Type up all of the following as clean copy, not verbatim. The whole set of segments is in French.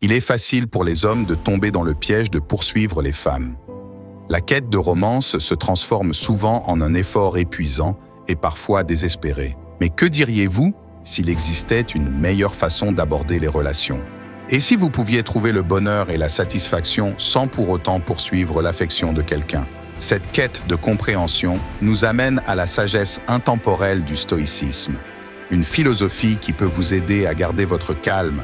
Il est facile pour les hommes de tomber dans le piège de poursuivre les femmes. La quête de romance se transforme souvent en un effort épuisant et parfois désespéré. Mais que diriez-vous s'il existait une meilleure façon d'aborder les relations? Et si vous pouviez trouver le bonheur et la satisfaction sans pour autant poursuivre l'affection de quelqu'un? Cette quête de compréhension nous amène à la sagesse intemporelle du stoïcisme, une philosophie qui peut vous aider à garder votre calme,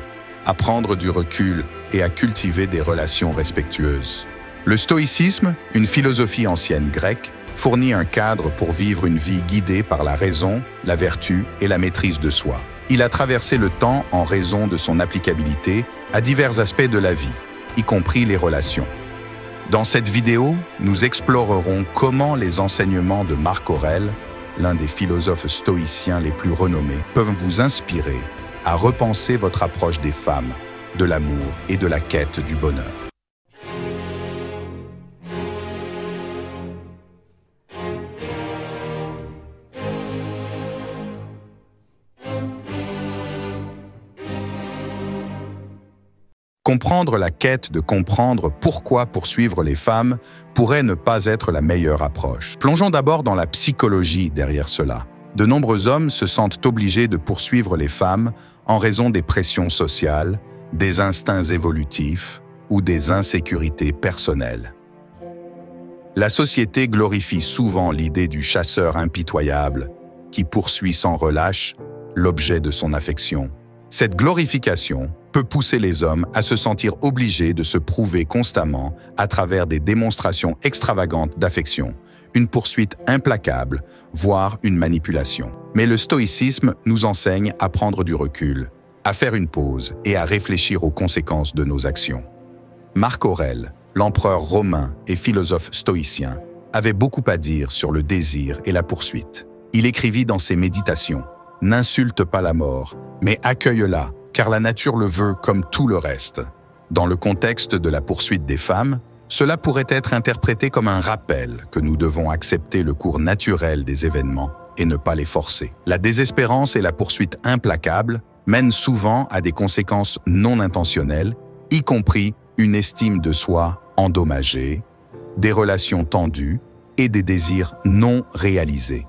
à prendre du recul et à cultiver des relations respectueuses. Le stoïcisme, une philosophie ancienne grecque, fournit un cadre pour vivre une vie guidée par la raison, la vertu et la maîtrise de soi. Il a traversé le temps en raison de son applicabilité à divers aspects de la vie, y compris les relations. Dans cette vidéo, nous explorerons comment les enseignements de Marc Aurèle, l'un des philosophes stoïciens les plus renommés, peuvent vous inspirer à repenser votre approche des femmes, de l'amour et de la quête du bonheur. Comprendre la quête de comprendre pourquoi poursuivre les femmes pourrait ne pas être la meilleure approche. Plongeons d'abord dans la psychologie derrière cela. De nombreux hommes se sentent obligés de poursuivre les femmes en raison des pressions sociales, des instincts évolutifs ou des insécurités personnelles. La société glorifie souvent l'idée du chasseur impitoyable qui poursuit sans relâche l'objet de son affection. Cette glorification peut pousser les hommes à se sentir obligés de se prouver constamment à travers des démonstrations extravagantes d'affection, une poursuite implacable, voire une manipulation. Mais le stoïcisme nous enseigne à prendre du recul, à faire une pause et à réfléchir aux conséquences de nos actions. Marc Aurèle, l'empereur romain et philosophe stoïcien, avait beaucoup à dire sur le désir et la poursuite. Il écrivit dans ses méditations « N'insulte pas la mort, mais accueille-la, car la nature le veut comme tout le reste. » Dans le contexte de la poursuite des femmes, cela pourrait être interprété comme un rappel que nous devons accepter le cours naturel des événements et ne pas les forcer. La désespérance et la poursuite implacable mènent souvent à des conséquences non intentionnelles, y compris une estime de soi endommagée, des relations tendues et des désirs non réalisés.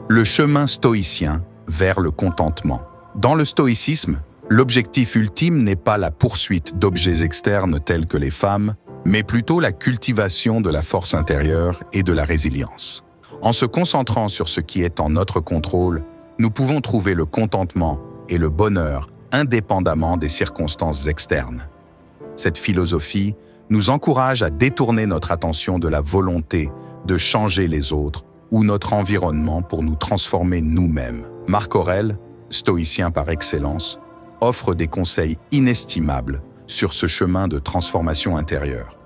Le chemin stoïcien vers le contentement. Dans le stoïcisme, l'objectif ultime n'est pas la poursuite d'objets externes tels que les femmes, mais plutôt la cultivation de la force intérieure et de la résilience. En se concentrant sur ce qui est en notre contrôle, nous pouvons trouver le contentement et le bonheur indépendamment des circonstances externes. Cette philosophie nous encourage à détourner notre attention de la volonté de changer les autres ou notre environnement pour nous transformer nous-mêmes. Marc Aurèle, stoïcien par excellence, offre des conseils inestimables sur ce chemin de transformation intérieure.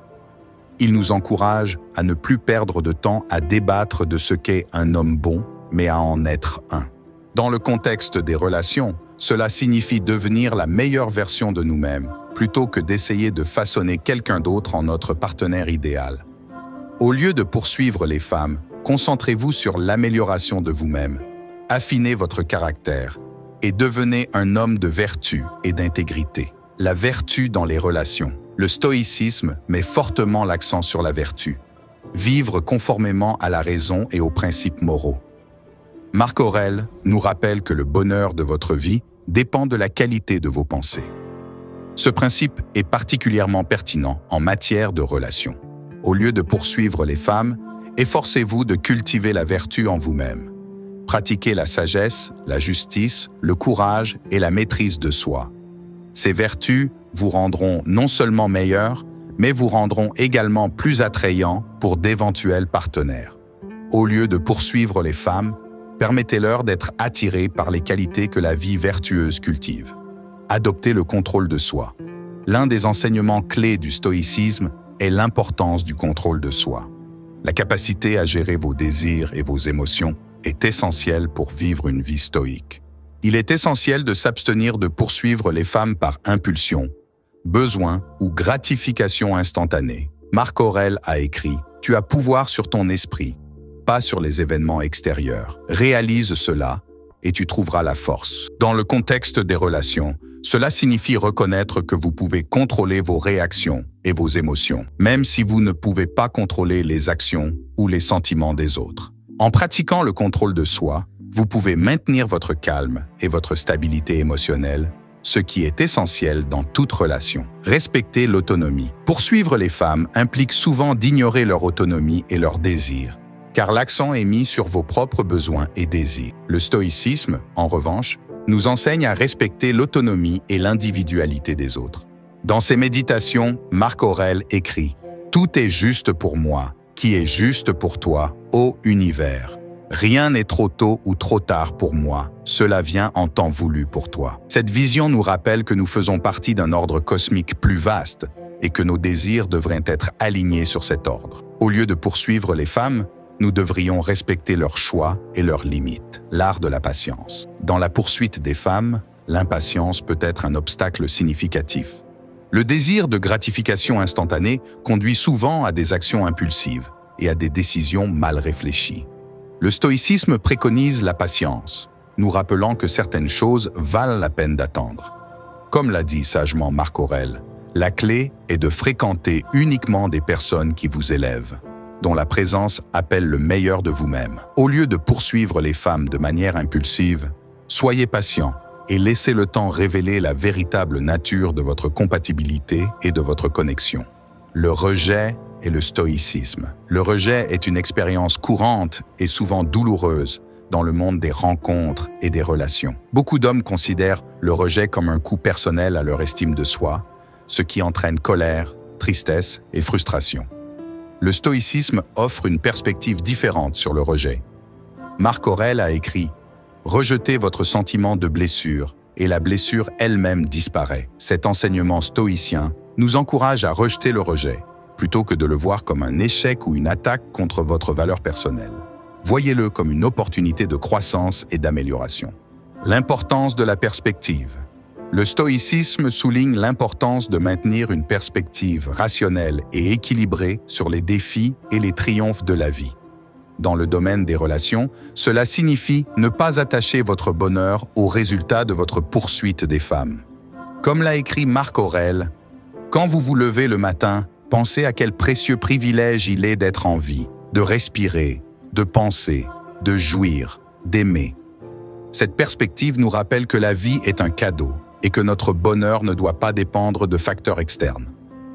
Il nous encourage à ne plus perdre de temps à débattre de ce qu'est un homme bon, mais à en être un. Dans le contexte des relations, cela signifie devenir la meilleure version de nous-mêmes, plutôt que d'essayer de façonner quelqu'un d'autre en notre partenaire idéal. Au lieu de poursuivre les femmes, concentrez-vous sur l'amélioration de vous-même, affinez votre caractère et devenez un homme de vertu et d'intégrité. La vertu dans les relations. Le stoïcisme met fortement l'accent sur la vertu. Vivre conformément à la raison et aux principes moraux. Marc Aurèle nous rappelle que le bonheur de votre vie dépend de la qualité de vos pensées. Ce principe est particulièrement pertinent en matière de relations. Au lieu de poursuivre les femmes, efforcez-vous de cultiver la vertu en vous-même. Pratiquez la sagesse, la justice, le courage et la maîtrise de soi. Ces vertus vous rendront non seulement meilleurs, mais vous rendront également plus attrayants pour d'éventuels partenaires. Au lieu de poursuivre les femmes, permettez-leur d'être attirés par les qualités que la vie vertueuse cultive. Adoptez le contrôle de soi. L'un des enseignements clés du stoïcisme est l'importance du contrôle de soi. La capacité à gérer vos désirs et vos émotions est essentielle pour vivre une vie stoïque. Il est essentiel de s'abstenir de poursuivre les femmes par impulsion, besoin ou gratification instantanée. Marc Aurèle a écrit « Tu as pouvoir sur ton esprit, pas sur les événements extérieurs. Réalise cela et tu trouveras la force. » Dans le contexte des relations, Cela signifie reconnaître que vous pouvez contrôler vos réactions et vos émotions, même si vous ne pouvez pas contrôler les actions ou les sentiments des autres. En pratiquant le contrôle de soi, vous pouvez maintenir votre calme et votre stabilité émotionnelle, ce qui est essentiel dans toute relation. Respecter l'autonomie. Poursuivre les femmes implique souvent d'ignorer leur autonomie et leurs désirs, car l'accent est mis sur vos propres besoins et désirs. Le stoïcisme, en revanche, nous enseigne à respecter l'autonomie et l'individualité des autres. Dans ses méditations, Marc Aurèle écrit « Tout est juste pour moi, qui est juste pour toi, ô univers. Rien n'est trop tôt ou trop tard pour moi, cela vient en temps voulu pour toi. » Cette vision nous rappelle que nous faisons partie d'un ordre cosmique plus vaste et que nos désirs devraient être alignés sur cet ordre. Au lieu de poursuivre les femmes, nous devrions respecter leurs choix et leurs limites. L'art de la patience. Dans la poursuite des femmes, l'impatience peut être un obstacle significatif. Le désir de gratification instantanée conduit souvent à des actions impulsives et à des décisions mal réfléchies. Le stoïcisme préconise la patience, nous rappelant que certaines choses valent la peine d'attendre. Comme l'a dit sagement Marc Aurèle, la clé est de fréquenter uniquement des personnes qui vous élèvent, dont la présence appelle le meilleur de vous-même. Au lieu de poursuivre les femmes de manière impulsive, soyez patient et laissez le temps révéler la véritable nature de votre compatibilité et de votre connexion. Le rejet et le stoïcisme. Le rejet est une expérience courante et souvent douloureuse dans le monde des rencontres et des relations. Beaucoup d'hommes considèrent le rejet comme un coup personnel à leur estime de soi, ce qui entraîne colère, tristesse et frustration. Le stoïcisme offre une perspective différente sur le rejet. Marc Aurèle a écrit « Rejetez votre sentiment de blessure et la blessure elle-même disparaît ». Cet enseignement stoïcien nous encourage à rejeter le rejet, plutôt que de le voir comme un échec ou une attaque contre votre valeur personnelle. Voyez-le comme une opportunité de croissance et d'amélioration. L'importance de la perspective. Le stoïcisme souligne l'importance de maintenir une perspective rationnelle et équilibrée sur les défis et les triomphes de la vie. Dans le domaine des relations, cela signifie ne pas attacher votre bonheur aux résultats de votre poursuite des femmes. Comme l'a écrit Marc Aurèle, « Quand vous vous levez le matin, pensez à quel précieux privilège il est d'être en vie, de respirer, de penser, de jouir, d'aimer. » Cette perspective nous rappelle que la vie est un cadeau et que notre bonheur ne doit pas dépendre de facteurs externes.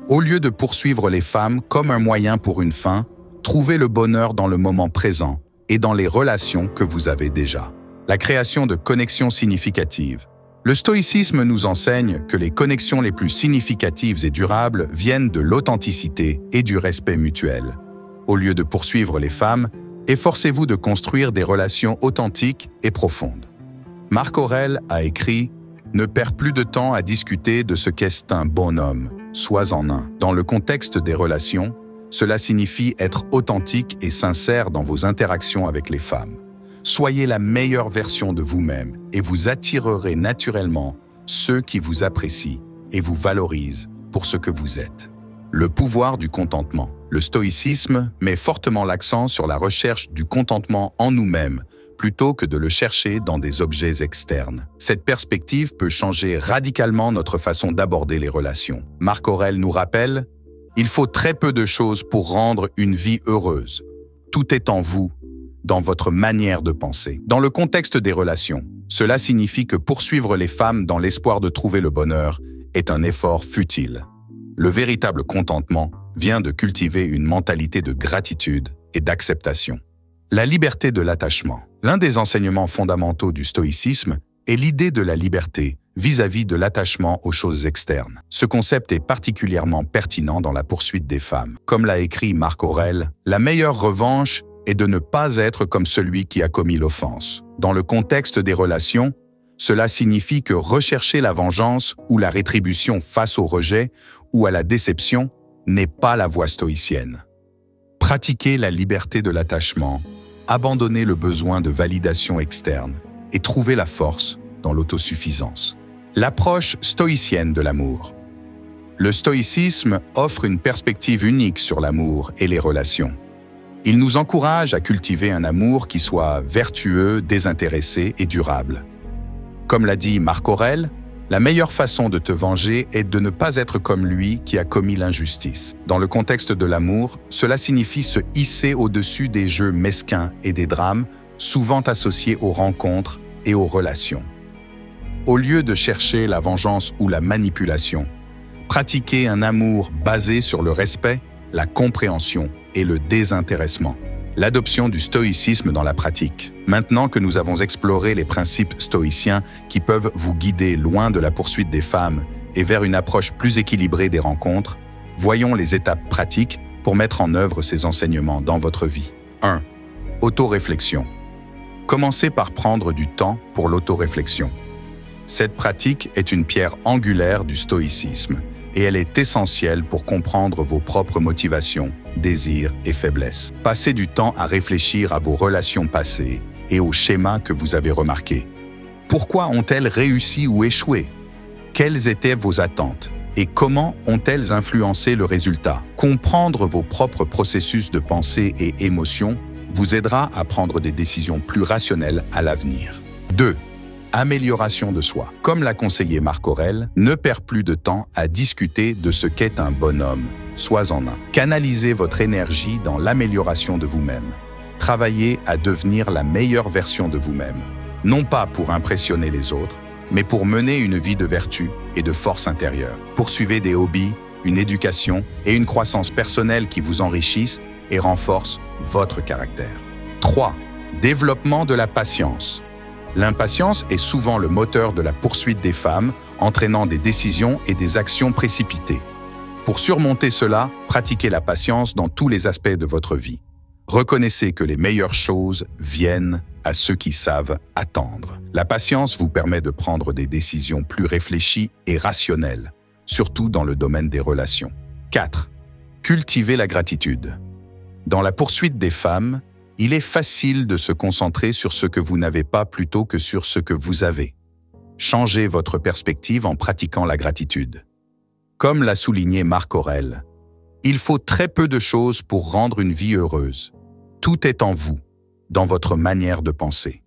Au lieu de poursuivre les femmes comme un moyen pour une fin, trouvez le bonheur dans le moment présent et dans les relations que vous avez déjà. La création de connexions significatives. Le stoïcisme nous enseigne que les connexions les plus significatives et durables viennent de l'authenticité et du respect mutuel. Au lieu de poursuivre les femmes, efforcez-vous de construire des relations authentiques et profondes. Marc Aurèle a écrit « Ne perds plus de temps à discuter de ce qu'est un bon homme, sois en un ». Dans le contexte des relations, cela signifie être authentique et sincère dans vos interactions avec les femmes. Soyez la meilleure version de vous-même et vous attirerez naturellement ceux qui vous apprécient et vous valorisent pour ce que vous êtes. Le pouvoir du contentement. Le stoïcisme met fortement l'accent sur la recherche du contentement en nous-mêmes plutôt que de le chercher dans des objets externes. Cette perspective peut changer radicalement notre façon d'aborder les relations. Marc Aurèle nous rappelle « Il faut très peu de choses pour rendre une vie heureuse. Tout est en vous, dans votre manière de penser. » Dans le contexte des relations, cela signifie que poursuivre les femmes dans l'espoir de trouver le bonheur est un effort futile. Le véritable contentement vient de cultiver une mentalité de gratitude et d'acceptation. La liberté de l'attachement. L'un des enseignements fondamentaux du stoïcisme est l'idée de la liberté vis-à-vis de l'attachement aux choses externes. Ce concept est particulièrement pertinent dans la poursuite des femmes. Comme l'a écrit Marc Aurèle, la meilleure revanche est de ne pas être comme celui qui a commis l'offense. Dans le contexte des relations, cela signifie que rechercher la vengeance ou la rétribution face au rejet ou à la déception n'est pas la voie stoïcienne. Pratiquez la liberté de l'attachement, abandonnez le besoin de validation externe et trouvez la force dans l'autosuffisance. L'approche stoïcienne de l'amour. Le stoïcisme offre une perspective unique sur l'amour et les relations. Il nous encourage à cultiver un amour qui soit vertueux, désintéressé et durable. Comme l'a dit Marc Aurèle, La meilleure façon de te venger est de ne pas être comme lui qui a commis l'injustice. Dans le contexte de l'amour, cela signifie se hisser au-dessus des jeux mesquins et des drames, souvent associés aux rencontres et aux relations. Au lieu de chercher la vengeance ou la manipulation, pratiquez un amour basé sur le respect, la compréhension et le désintéressement. L'adoption du stoïcisme dans la pratique. Maintenant que nous avons exploré les principes stoïciens qui peuvent vous guider loin de la poursuite des femmes et vers une approche plus équilibrée des rencontres, voyons les étapes pratiques pour mettre en œuvre ces enseignements dans votre vie. 1. Autoréflexion. Commencez par prendre du temps pour l'autoréflexion. Cette pratique est une pierre angulaire du stoïcisme et elle est essentielle pour comprendre vos propres motivations, désirs et faiblesses. Passez du temps à réfléchir à vos relations passées et aux schémas que vous avez remarqués. Pourquoi ont-elles réussi ou échoué? Quelles étaient vos attentes et comment ont-elles influencé le résultat? Comprendre vos propres processus de pensée et émotions vous aidera à prendre des décisions plus rationnelles à l'avenir. 2. Amélioration de soi. Comme l'a conseillé Marc Aurèle, ne perds plus de temps à discuter de ce qu'est un bonhomme. Sois en un. Canalisez votre énergie dans l'amélioration de vous-même. Travaillez à devenir la meilleure version de vous-même. Non pas pour impressionner les autres, mais pour mener une vie de vertu et de force intérieure. Poursuivez des hobbies, une éducation et une croissance personnelle qui vous enrichissent et renforcent votre caractère. 3. Développement de la patience. L'impatience est souvent le moteur de la poursuite des femmes, entraînant des décisions et des actions précipitées. Pour surmonter cela, pratiquez la patience dans tous les aspects de votre vie. Reconnaissez que les meilleures choses viennent à ceux qui savent attendre. La patience vous permet de prendre des décisions plus réfléchies et rationnelles, surtout dans le domaine des relations. 4. Cultivez la gratitude. Dans la poursuite des femmes, il est facile de se concentrer sur ce que vous n'avez pas plutôt que sur ce que vous avez. Changez votre perspective en pratiquant la gratitude. Comme l'a souligné Marc Aurèle, il faut très peu de choses pour rendre une vie heureuse. Tout est en vous, dans votre manière de penser.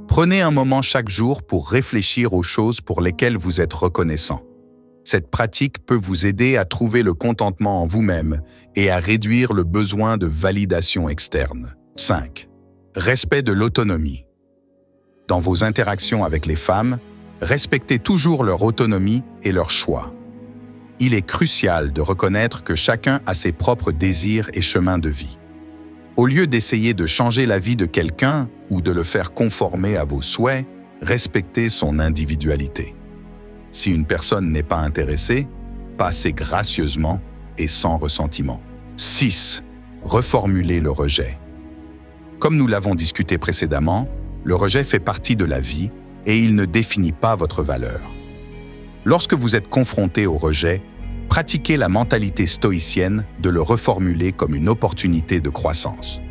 Prenez un moment chaque jour pour réfléchir aux choses pour lesquelles vous êtes reconnaissant. Cette pratique peut vous aider à trouver le contentement en vous-même et à réduire le besoin de validation externe. 5. Respect de l'autonomie. Dans vos interactions avec les femmes, respectez toujours leur autonomie et leurs choix. Il est crucial de reconnaître que chacun a ses propres désirs et chemins de vie. Au lieu d'essayer de changer la vie de quelqu'un ou de le faire conformer à vos souhaits, respectez son individualité. Si une personne n'est pas intéressée, passez gracieusement et sans ressentiment. 6. Reformulez le rejet. Comme nous l'avons discuté précédemment, le rejet fait partie de la vie et il ne définit pas votre valeur. Lorsque vous êtes confronté au rejet, pratiquez la mentalité stoïcienne de le reformuler comme une opportunité de croissance.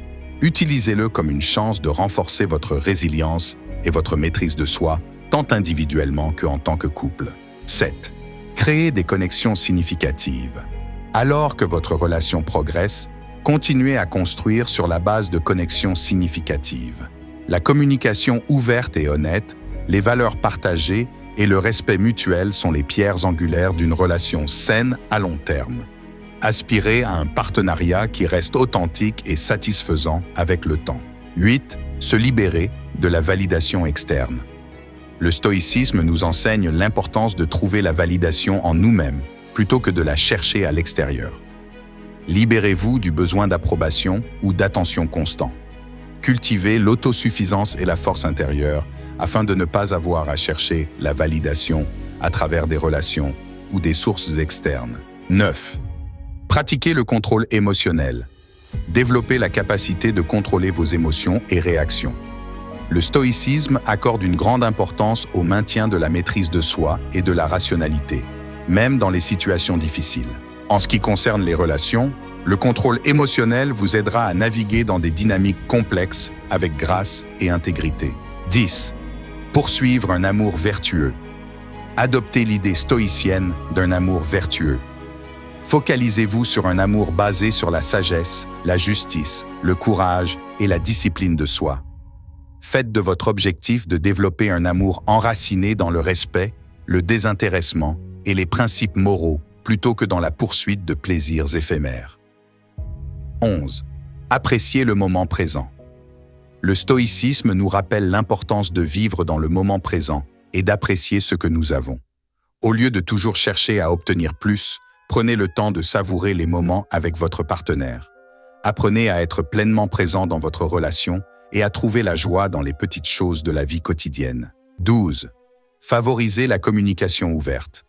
Utilisez-le comme une chance de renforcer votre résilience et votre maîtrise de soi, tant individuellement qu'en tant que couple. 7. Créez des connexions significatives. Alors que votre relation progresse, continuez à construire sur la base de connexions significatives. La communication ouverte et honnête, les valeurs partagées et le respect mutuel sont les pierres angulaires d'une relation saine à long terme. Aspirez à un partenariat qui reste authentique et satisfaisant avec le temps. 8. Se libérer de la validation externe. Le stoïcisme nous enseigne l'importance de trouver la validation en nous-mêmes plutôt que de la chercher à l'extérieur. Libérez-vous du besoin d'approbation ou d'attention constant. Cultivez l'autosuffisance et la force intérieure afin de ne pas avoir à chercher la validation à travers des relations ou des sources externes. 9. Pratiquez le contrôle émotionnel. Développez la capacité de contrôler vos émotions et réactions. Le stoïcisme accorde une grande importance au maintien de la maîtrise de soi et de la rationalité, même dans les situations difficiles. En ce qui concerne les relations, le contrôle émotionnel vous aidera à naviguer dans des dynamiques complexes avec grâce et intégrité. 10. Poursuivre un amour vertueux. Adoptez l'idée stoïcienne d'un amour vertueux. Focalisez-vous sur un amour basé sur la sagesse, la justice, le courage et la discipline de soi. Faites de votre objectif de développer un amour enraciné dans le respect, le désintéressement et les principes moraux plutôt que dans la poursuite de plaisirs éphémères. 11. Apprécier le moment présent. Le stoïcisme nous rappelle l'importance de vivre dans le moment présent et d'apprécier ce que nous avons. Au lieu de toujours chercher à obtenir plus, prenez le temps de savourer les moments avec votre partenaire. Apprenez à être pleinement présent dans votre relation et à trouver la joie dans les petites choses de la vie quotidienne. 12. Favoriser la communication ouverte.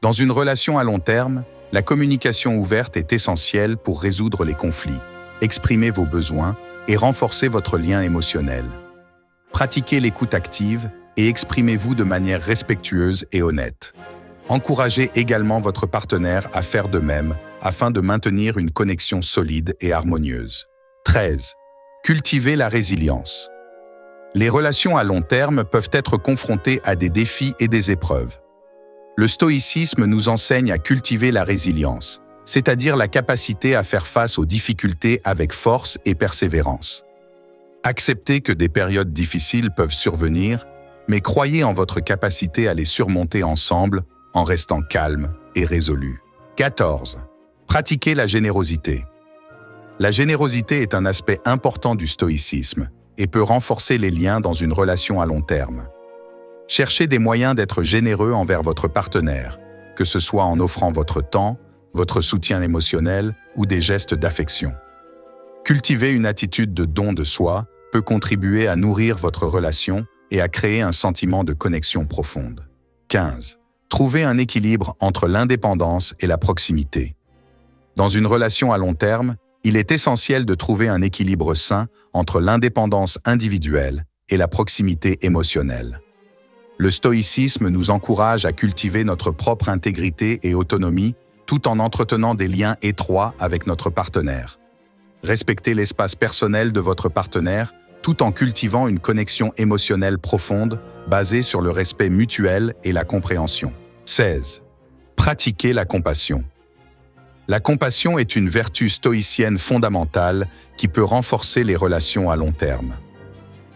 Dans une relation à long terme, la communication ouverte est essentielle pour résoudre les conflits, exprimer vos besoins et renforcer votre lien émotionnel. Pratiquez l'écoute active et exprimez-vous de manière respectueuse et honnête. Encouragez également votre partenaire à faire de même afin de maintenir une connexion solide et harmonieuse. 13. Cultivez la résilience. Les relations à long terme peuvent être confrontées à des défis et des épreuves. Le stoïcisme nous enseigne à cultiver la résilience, c'est-à-dire la capacité à faire face aux difficultés avec force et persévérance. Acceptez que des périodes difficiles peuvent survenir, mais croyez en votre capacité à les surmonter ensemble en restant calme et résolu. 14. Pratiquez la générosité. La générosité est un aspect important du stoïcisme et peut renforcer les liens dans une relation à long terme. Cherchez des moyens d'être généreux envers votre partenaire, que ce soit en offrant votre temps, votre soutien émotionnel ou des gestes d'affection. Cultiver une attitude de don de soi peut contribuer à nourrir votre relation et à créer un sentiment de connexion profonde. 15. Trouvez un équilibre entre l'indépendance et la proximité. Dans une relation à long terme, il est essentiel de trouver un équilibre sain entre l'indépendance individuelle et la proximité émotionnelle. Le stoïcisme nous encourage à cultiver notre propre intégrité et autonomie tout en entretenant des liens étroits avec notre partenaire. Respectez l'espace personnel de votre partenaire tout en cultivant une connexion émotionnelle profonde basée sur le respect mutuel et la compréhension. 16. Pratiquez la compassion. La compassion est une vertu stoïcienne fondamentale qui peut renforcer les relations à long terme.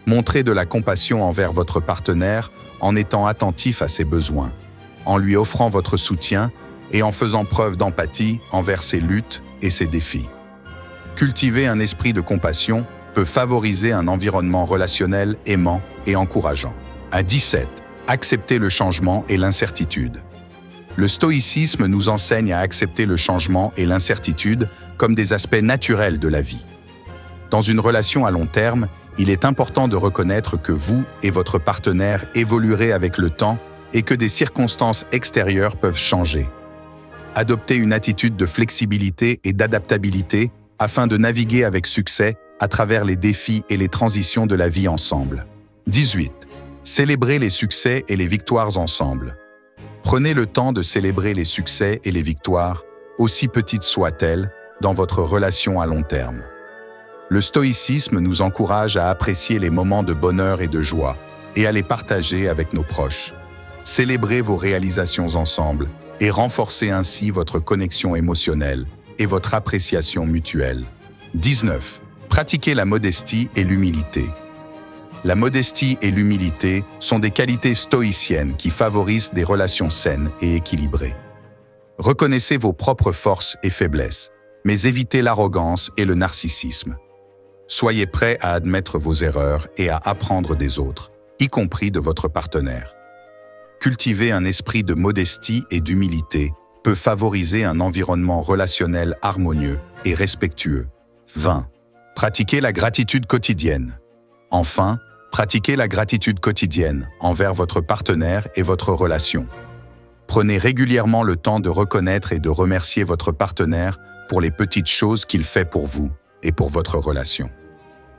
Montrez de la compassion envers votre partenaire en étant attentif à ses besoins, en lui offrant votre soutien et en faisant preuve d'empathie envers ses luttes et ses défis. Cultiver un esprit de compassion peut favoriser un environnement relationnel aimant et encourageant. À 17. Accepter le changement et l'incertitude. Le stoïcisme nous enseigne à accepter le changement et l'incertitude comme des aspects naturels de la vie. Dans une relation à long terme, il est important de reconnaître que vous et votre partenaire évoluerez avec le temps et que des circonstances extérieures peuvent changer. Adoptez une attitude de flexibilité et d'adaptabilité afin de naviguer avec succès à travers les défis et les transitions de la vie ensemble. 18. Célébrez les succès et les victoires ensemble. Prenez le temps de célébrer les succès et les victoires, aussi petites soient-elles, dans votre relation à long terme. Le stoïcisme nous encourage à apprécier les moments de bonheur et de joie et à les partager avec nos proches. Célébrez vos réalisations ensemble et renforcez ainsi votre connexion émotionnelle et votre appréciation mutuelle. 19. Pratiquez la modestie et l'humilité. La modestie et l'humilité sont des qualités stoïciennes qui favorisent des relations saines et équilibrées. Reconnaissez vos propres forces et faiblesses, mais évitez l'arrogance et le narcissisme. Soyez prêts à admettre vos erreurs et à apprendre des autres, y compris de votre partenaire. Cultiver un esprit de modestie et d'humilité peut favoriser un environnement relationnel harmonieux et respectueux. 20. Pratiquez la gratitude quotidienne. Enfin, pratiquez la gratitude quotidienne envers votre partenaire et votre relation. Prenez régulièrement le temps de reconnaître et de remercier votre partenaire pour les petites choses qu'il fait pour vous et pour votre relation.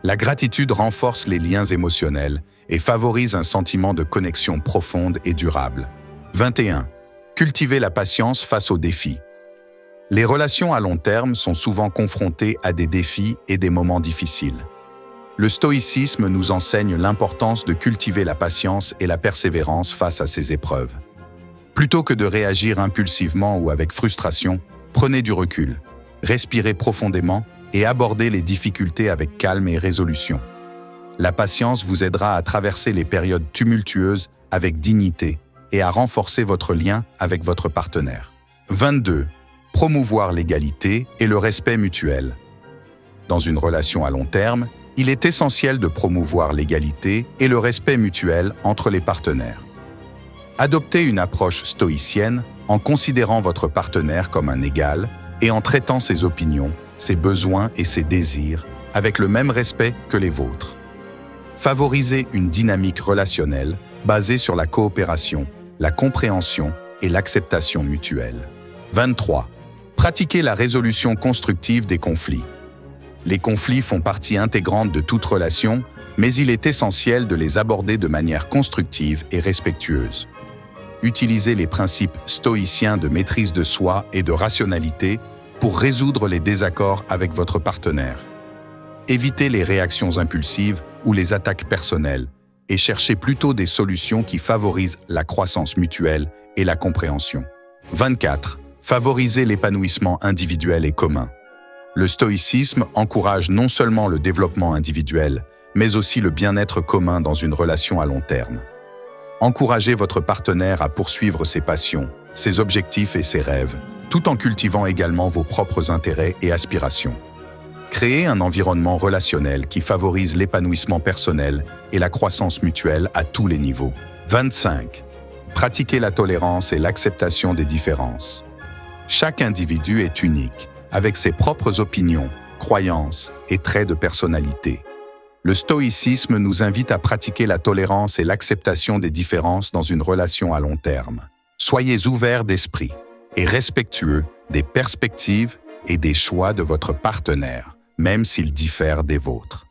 La gratitude renforce les liens émotionnels et favorise un sentiment de connexion profonde et durable. 21. Cultivez la patience face aux défis. Les relations à long terme sont souvent confrontées à des défis et des moments difficiles. Le stoïcisme nous enseigne l'importance de cultiver la patience et la persévérance face à ces épreuves. Plutôt que de réagir impulsivement ou avec frustration, prenez du recul, respirez profondément et abordez les difficultés avec calme et résolution. La patience vous aidera à traverser les périodes tumultueuses avec dignité et à renforcer votre lien avec votre partenaire. 22. Promouvoir l'égalité et le respect mutuel. Dans une relation à long terme, il est essentiel de promouvoir l'égalité et le respect mutuel entre les partenaires. Adoptez une approche stoïcienne en considérant votre partenaire comme un égal et en traitant ses opinions, ses besoins et ses désirs avec le même respect que les vôtres. Favorisez une dynamique relationnelle basée sur la coopération, la compréhension et l'acceptation mutuelle. 23. Pratiquez la résolution constructive des conflits. Les conflits font partie intégrante de toute relation, mais il est essentiel de les aborder de manière constructive et respectueuse. Utilisez les principes stoïciens de maîtrise de soi et de rationalité pour résoudre les désaccords avec votre partenaire. Évitez les réactions impulsives ou les attaques personnelles et cherchez plutôt des solutions qui favorisent la croissance mutuelle et la compréhension. 24. Favorisez l'épanouissement individuel et commun. Le stoïcisme encourage non seulement le développement individuel, mais aussi le bien-être commun dans une relation à long terme. Encouragez votre partenaire à poursuivre ses passions, ses objectifs et ses rêves, tout en cultivant également vos propres intérêts et aspirations. Créez un environnement relationnel qui favorise l'épanouissement personnel et la croissance mutuelle à tous les niveaux. 25. Pratiquez la tolérance et l'acceptation des différences. Chaque individu est unique, avec ses propres opinions, croyances et traits de personnalité. Le stoïcisme nous invite à pratiquer la tolérance et l'acceptation des différences dans une relation à long terme. Soyez ouverts d'esprit et respectueux des perspectives et des choix de votre partenaire, même s'ils diffèrent des vôtres.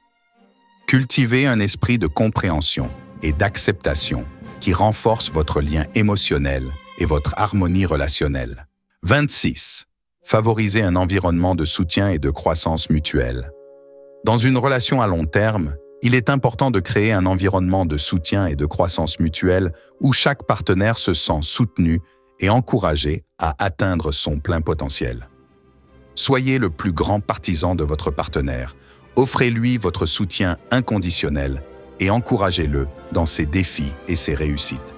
Cultivez un esprit de compréhension et d'acceptation qui renforce votre lien émotionnel et votre harmonie relationnelle. 26. Favorisez un environnement de soutien et de croissance mutuelle. Dans une relation à long terme, il est important de créer un environnement de soutien et de croissance mutuelle où chaque partenaire se sent soutenu et encouragé à atteindre son plein potentiel. Soyez le plus grand partisan de votre partenaire, offrez-lui votre soutien inconditionnel et encouragez-le dans ses défis et ses réussites.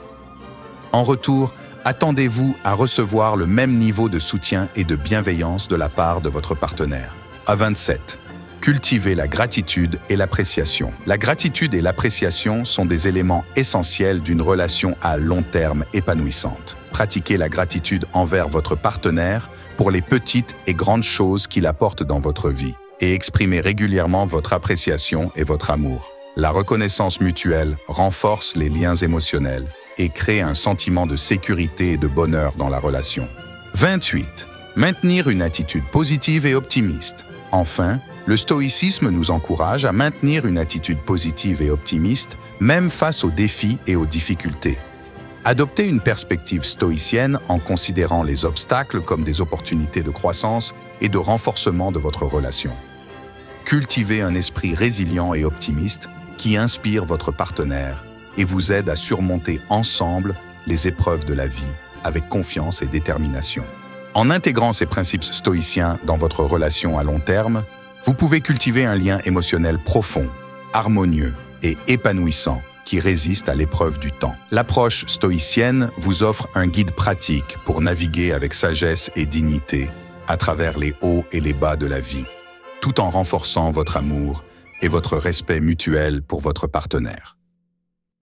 En retour, attendez-vous à recevoir le même niveau de soutien et de bienveillance de la part de votre partenaire. À 27. Cultivez la gratitude et l'appréciation. La gratitude et l'appréciation sont des éléments essentiels d'une relation à long terme épanouissante. Pratiquez la gratitude envers votre partenaire pour les petites et grandes choses qu'il apporte dans votre vie et exprimez régulièrement votre appréciation et votre amour. La reconnaissance mutuelle renforce les liens émotionnels et crée un sentiment de sécurité et de bonheur dans la relation. 28. Maintenir une attitude positive et optimiste. Enfin, le stoïcisme nous encourage à maintenir une attitude positive et optimiste, même face aux défis et aux difficultés. Adoptez une perspective stoïcienne en considérant les obstacles comme des opportunités de croissance et de renforcement de votre relation. Cultivez un esprit résilient et optimiste qui inspire votre partenaire et vous aide à surmonter ensemble les épreuves de la vie avec confiance et détermination. En intégrant ces principes stoïciens dans votre relation à long terme, vous pouvez cultiver un lien émotionnel profond, harmonieux et épanouissant qui résiste à l'épreuve du temps. L'approche stoïcienne vous offre un guide pratique pour naviguer avec sagesse et dignité à travers les hauts et les bas de la vie, tout en renforçant votre amour et votre respect mutuel pour votre partenaire.